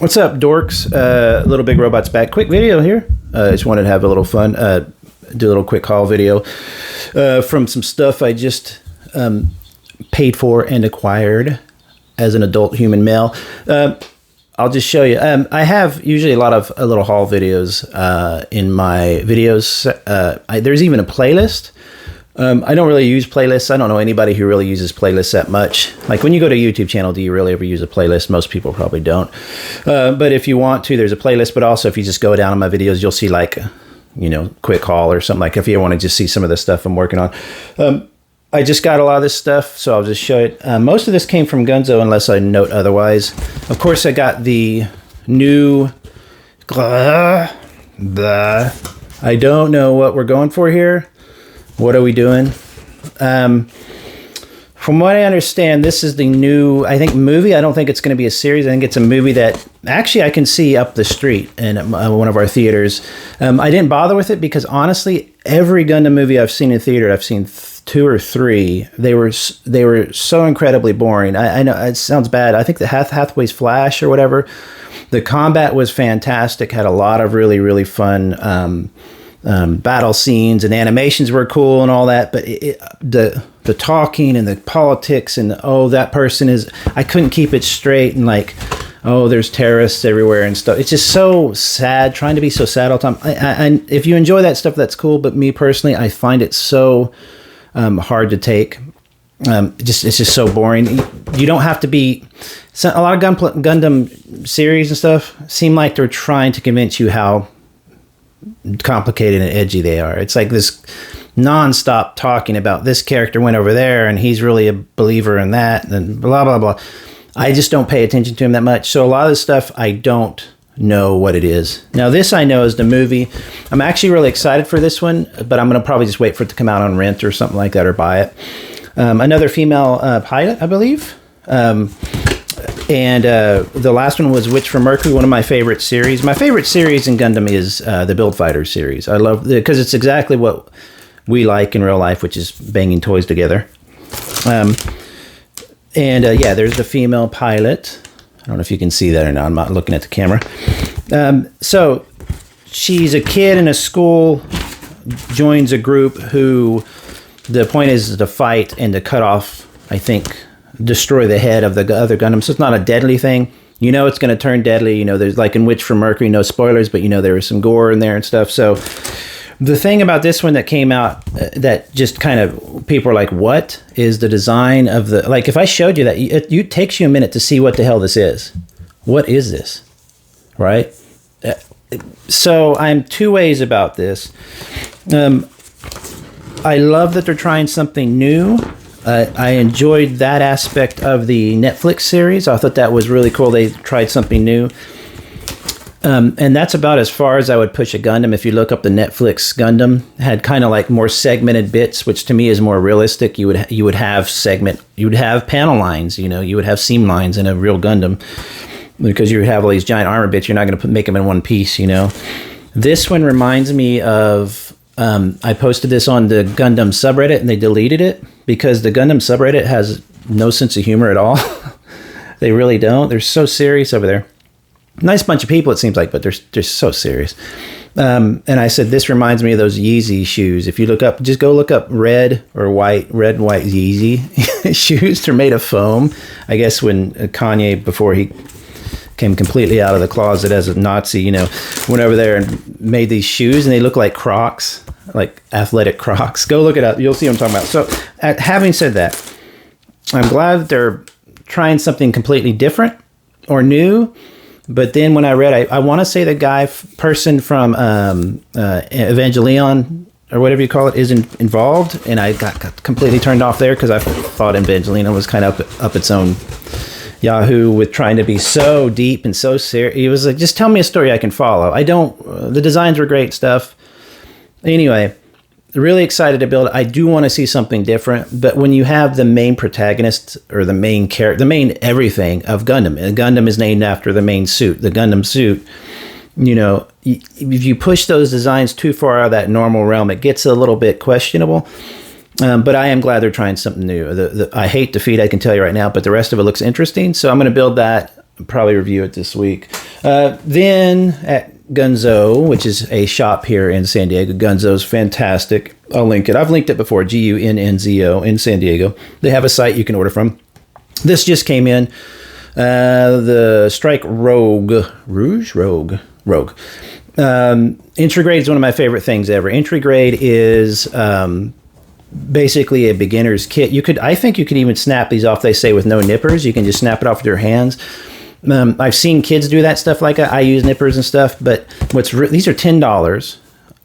What's up, dorks? Little Big Robots back. Quick video here. Just wanted to have a little fun. Do a little quick haul video from some stuff I just paid for and acquired as an adult human male. I'll just show you. I have usually a lot of little haul videos in my videos. There's even a playlist. I don't really use playlists. I don't know anybody who really uses playlists that much. Like when you go to a YouTube channel, do you really ever use a playlist? Most people probably don't. But if you want to, there's a playlist. But also if you just go down on my videos, you'll see like, quick haul or something, like if you want to just see some of the stuff I'm working on. I just got a lot of this stuff, so I'll just show it. Most of this came from Gunnzo, unless I note otherwise. Of course, I got the new... I don't know what we're going for here. What are we doing? From what I understand, this is the new, I think, movie. I don't think it's going to be a series. I think it's a movie that actually I can see up the street in one of our theaters. I didn't bother with it because, honestly, every Gundam movie I've seen in theater, I've seen 2 or 3. They were so incredibly boring. I know it sounds bad. I think the Hathaway's Flash or whatever, the combat was fantastic. Had a lot of really, really fun battle scenes, and animations were cool and all that, but the talking and the politics and that person is, I couldn't keep it straight, and like, there's terrorists everywhere and stuff. It's just so sad, trying to be so sad all the time. And if you enjoy that stuff, that's cool, but me personally, I find it so hard to take. It's just so boring. You don't have to be... a lot of Gundam series and stuff seem like they're trying to convince you how complicated and edgy they are. It's like this non-stop talking about this character went over there and he's really a believer in that and blah blah blah. I just don't pay attention to him that much, so a lot of this stuff I don't know what it is. Now this I know is the movie. I'm actually really excited for this one, but I'm gonna probably just wait for it to come out on rent or something like that, or buy it. Another female pilot, I believe. And the last one was Witch from Mercury, one of my favorite series. My favorite series in Gundam is the Build Fighters series. I love it because it's exactly what we like in real life, which is banging toys together. Yeah, there's the female pilot. I don't know if you can see that or not. I'm not looking at the camera. So she's a kid in a school, joins a group who the point is to fight and to cut off, I think, destroy the head of the other Gundam. So it's not a deadly thing. It's going to turn deadly. There's like in Witch from Mercury, no spoilers, but there was some gore in there and stuff. So the thing about this one that came out that just kind of people are like, what is the design of the, like if I showed you that, it takes you a minute to see what the hell this is. What is this? Right? So I'm two ways about this. I love that they're trying something new. I enjoyed that aspect of the Netflix series. I thought that was really cool. They tried something new. And that's about as far as I would push a Gundam. If you look up the Netflix Gundam, had kind of like more segmented bits, which to me is more realistic. You would have panel lines, you would have seam lines in a real Gundam, because you have all these giant armor bits. You're not going to make them in one piece, This one reminds me of... I posted this on the Gundam subreddit and they deleted it because the Gundam subreddit has no sense of humor at all. They really don't. They're so serious over there. Nice bunch of people, it seems like, but they're so serious. And I said, this reminds me of those Yeezy shoes. If you just go look up red and white Yeezy shoes. They're made of foam. I guess when Kanye, before he came completely out of the closet as a Nazi, went over there and made these shoes, and they look like Crocs, like athletic Crocs. Go look it up. You'll see what I'm talking about. So having said that, I'm glad that they're trying something completely different or new. But then when I read, I want to say the person from Evangelion, or whatever you call it, is involved. And I got completely turned off there because I thought Evangelion was kind of up its own Yahoo with trying to be so deep and so serious. He was like, just tell me a story I can follow. The designs were great stuff. Anyway, really excited to build it. I do want to see something different, but when you have the main protagonist or the main character, the main everything of Gundam, and Gundam is named after the main suit, the Gundam suit, if you push those designs too far out of that normal realm, it gets a little bit questionable. But I am glad they're trying something new. I hate Defeat, I can tell you right now, but the rest of it looks interesting. So I'm going to build that, probably review it this week. Then at Gunnzo, which is a shop here in San Diego. Gunzo's fantastic. I'll link it. I've linked it before. Gunnzo in San Diego. They have a site you can order from. This just came in. The Strike Rogue. Entry grade is one of my favorite things ever. Entry grade is basically a beginner's kit. I think you could even snap these off, they say, with no nippers. You can just snap it off with your hands. I've seen kids do that stuff like that. I use nippers and stuff, but these are $10,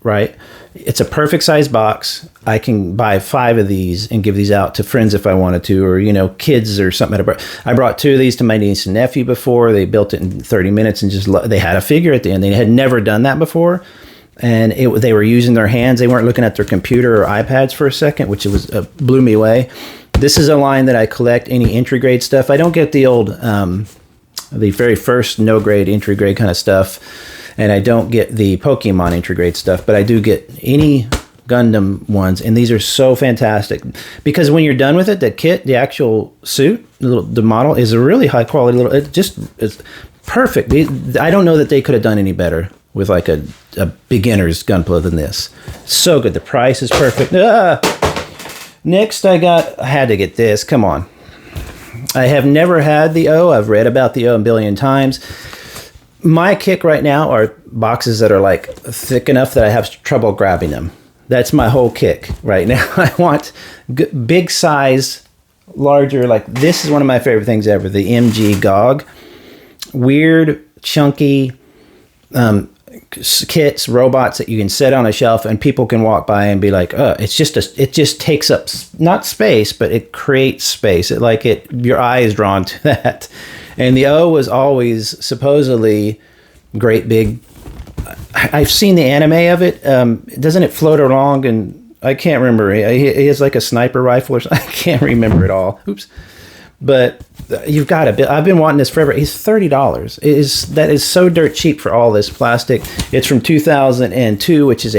right? It's a perfect size box. I can buy 5 of these and give these out to friends if I wanted to, or, kids or something. I brought 2 of these to my niece and nephew before. They built it in 30 minutes and they had a figure at the end. They had never done that before. And they were using their hands. They weren't looking at their computer or iPads for a second, which blew me away. This is a line that I collect any entry grade stuff. I don't get the old, the very first no grade, entry grade kind of stuff. And I don't get the Pokemon entry grade stuff, but I do get any Gundam ones. And these are so fantastic because when you're done with it, the kit, the actual suit, the model is a really high quality it's perfect. I don't know that they could have done any better with like a beginner's Gunpla than this. So good. The price is perfect. Next I had to get this. Come on. I have never had the O. I've read about the O a billion times. My kick right now are boxes that are like thick enough that I have trouble grabbing them. That's my whole kick right now. I want big size, larger, like this is one of my favorite things ever. The MG GOG. Weird, chunky, kits, robots that you can set on a shelf and people can walk by and be like, it just takes up not space, but it creates space. Your eye is drawn to that. And the O was always supposedly great big. I've seen the anime of it. Doesn't it float along? And I can't remember. He has like a sniper rifle or something. I can't remember it all. Oops. But you've got to. I've been wanting this forever. It's $30. That is so dirt cheap for all this plastic. It's from 2002, which is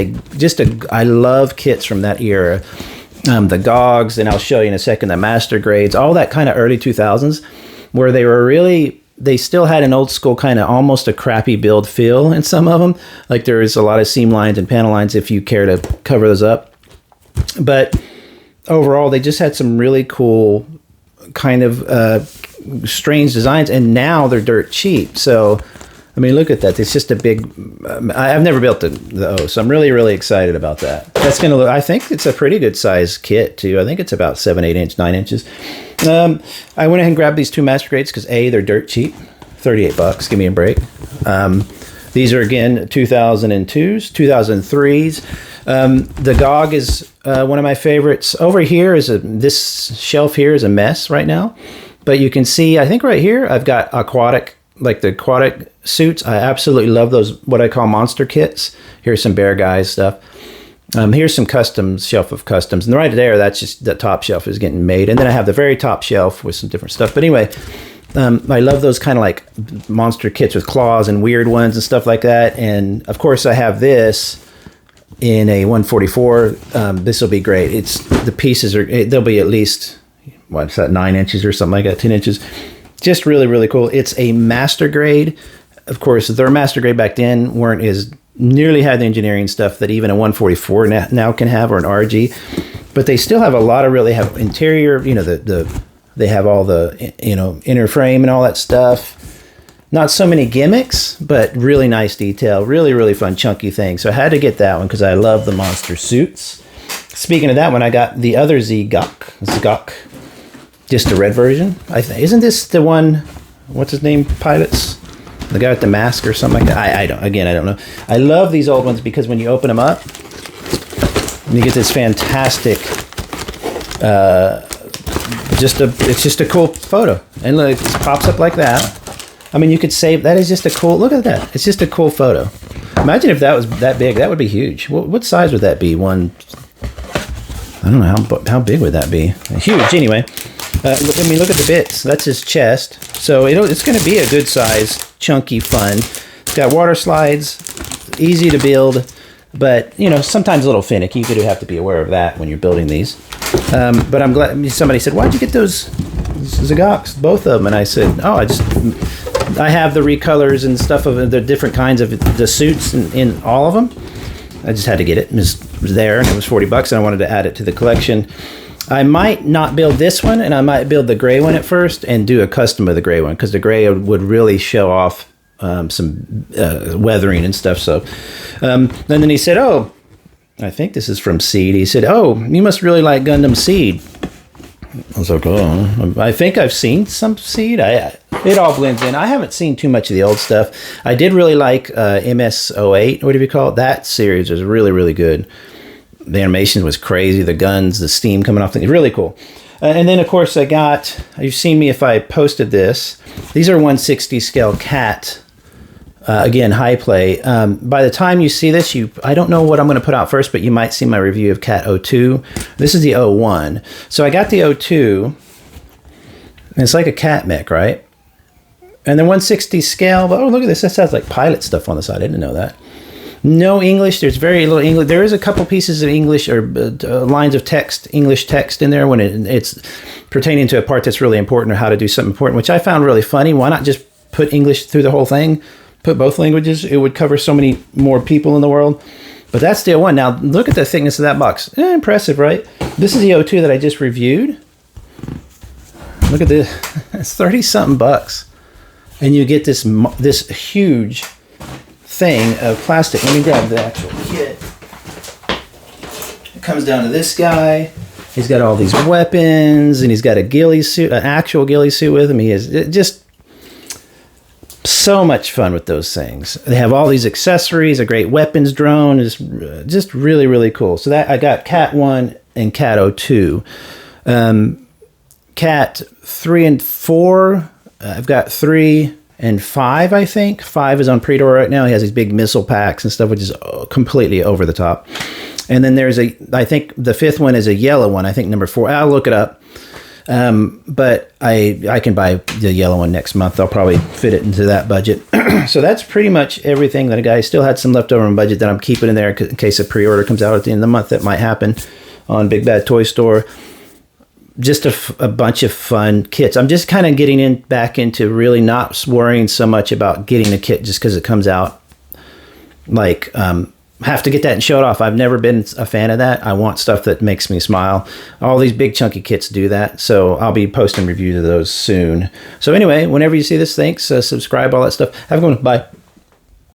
I love kits from that era. The GOGs, and I'll show you in a second, the master grades, all that kind of early 2000s, where they still had an old school kind of almost a crappy build feel in some of them. Like there is a lot of seam lines and panel lines if you care to cover those up. But overall, they just had some really cool kind of strange designs, and now they're dirt cheap. So I mean, look at that. It's just a big I've never built the O, so I'm really, really excited about that. That's gonna look, I think it's a pretty good size kit too. I think it's about 9 inches. I went ahead and grabbed these 2 master grades because they're dirt cheap. $38, give me a break. These are again 2002s, 2003s. The GOG is one of my favorites. Over here this shelf here is a mess right now, but you can see, I think right here, I've got the aquatic suits. I absolutely love those, what I call monster kits. Here's some Bear Guys stuff. Here's some shelf of customs. And right there, that's just the top shelf is getting made. And then I have the very top shelf with some different stuff. But anyway, I love those kind of like monster kits with claws and weird ones and stuff like that. And of course, I have this in a 144. This will be great. The pieces they'll be at least, 9 inches or something like that, 10 inches. Just really, really cool. It's a master grade. Of course, their master grade back then nearly had the engineering stuff that even a 144 now can have, or an RG. But they still have a lot of have interior, they have all the, inner frame and all that stuff. Not so many gimmicks, but really nice detail. Really, really fun, chunky thing. So I had to get that one because I love the monster suits. Speaking of that one, I got the other Zgok. Just the red version. Isn't this the one, what's his name, Pilots? The guy with the mask or something like that? I don't know. I love these old ones because when you open them up, you get this fantastic, it's just a cool photo. And look, it pops up like that. I mean, you could save, that is just a cool, look at that. It's just a cool photo. Imagine if that was that big, that would be huge. What size would that be? I don't know, how big would that be? Huge, anyway. Look at the bits. That's his chest. So it's going to be a good size, chunky, fun. It's got water slides, easy to build. But, you know, sometimes a little finicky. You do have to be aware of that when you're building these. But I'm glad somebody said, why'd you get those Zagoks, both of them? And I said, oh, I have the recolors and stuff of the different kinds of the suits in all of them. I just had to get it. It was there, and it was $40, and I wanted to add it to the collection. I might not build this one, and I might build the gray one at first and do a custom of the gray one, because the gray would really show off some weathering and stuff. So and then he said, oh, I think this is from Seed. He said, oh, you must really like Gundam Seed. I was like, oh, I think I've seen some Seed. It all blends in. I haven't seen too much of the old stuff. I did really like MS-08, whatever you call it. That series was really, really good. The animation was crazy. The guns, the steam coming off, really cool. And then, of course, you've seen me if I posted this. These are 160 scale Cat. Again, high play. By the time you see this, I don't know what I'm going to put out first, but you might see my review of Cat 02. This is the 01. So I got the 02. And it's like a cat mech, right? And then 160 scale. But, oh, look at this. That has like pilot stuff on the side. I didn't know that. No English. There's very little English. There is a couple pieces of English or lines of text, English text in there when it's pertaining to a part that's really important or how to do something important, which I found really funny. Why not just put English through the whole thing? Put both languages. It would cover so many more people in the world. But that's the 01. Now, look at the thickness of that box. Impressive, right? This is the 02 that I just reviewed. Look at this. It's 30-something bucks. And you get this huge thing of plastic. Let me grab the actual kit. It comes down to this guy. He's got all these weapons, and he's got a ghillie suit, an actual ghillie suit with him. He is just so much fun with those things. They have all these accessories, a great weapons drone. Is just really, really cool. So that I got Cat 1 and Cat 02. Cat 3 and 4. I've got 3 and 5, I think. 5 is on pre-order right now. He has these big missile packs and stuff, which is completely over the top. And then there's I think the 5th one is a yellow one. I think number 4. I'll look it up. But I can buy the yellow one next month. I'll probably fit it into that budget. So that's pretty much everything that I still had some leftover in budget that I'm keeping in there in case a pre-order comes out at the end of the month. That might happen on Big Bad Toy Store. Just a bunch of fun kits. I'm just kind of getting back into really not worrying so much about getting a kit just because it comes out. Like, have to get that and show it off. I've never been a fan of that. I want stuff that makes me smile. All these big chunky kits do that. So I'll be posting reviews of those soon. So anyway, whenever you see this, thanks. Subscribe, all that stuff. Have a good one. Bye.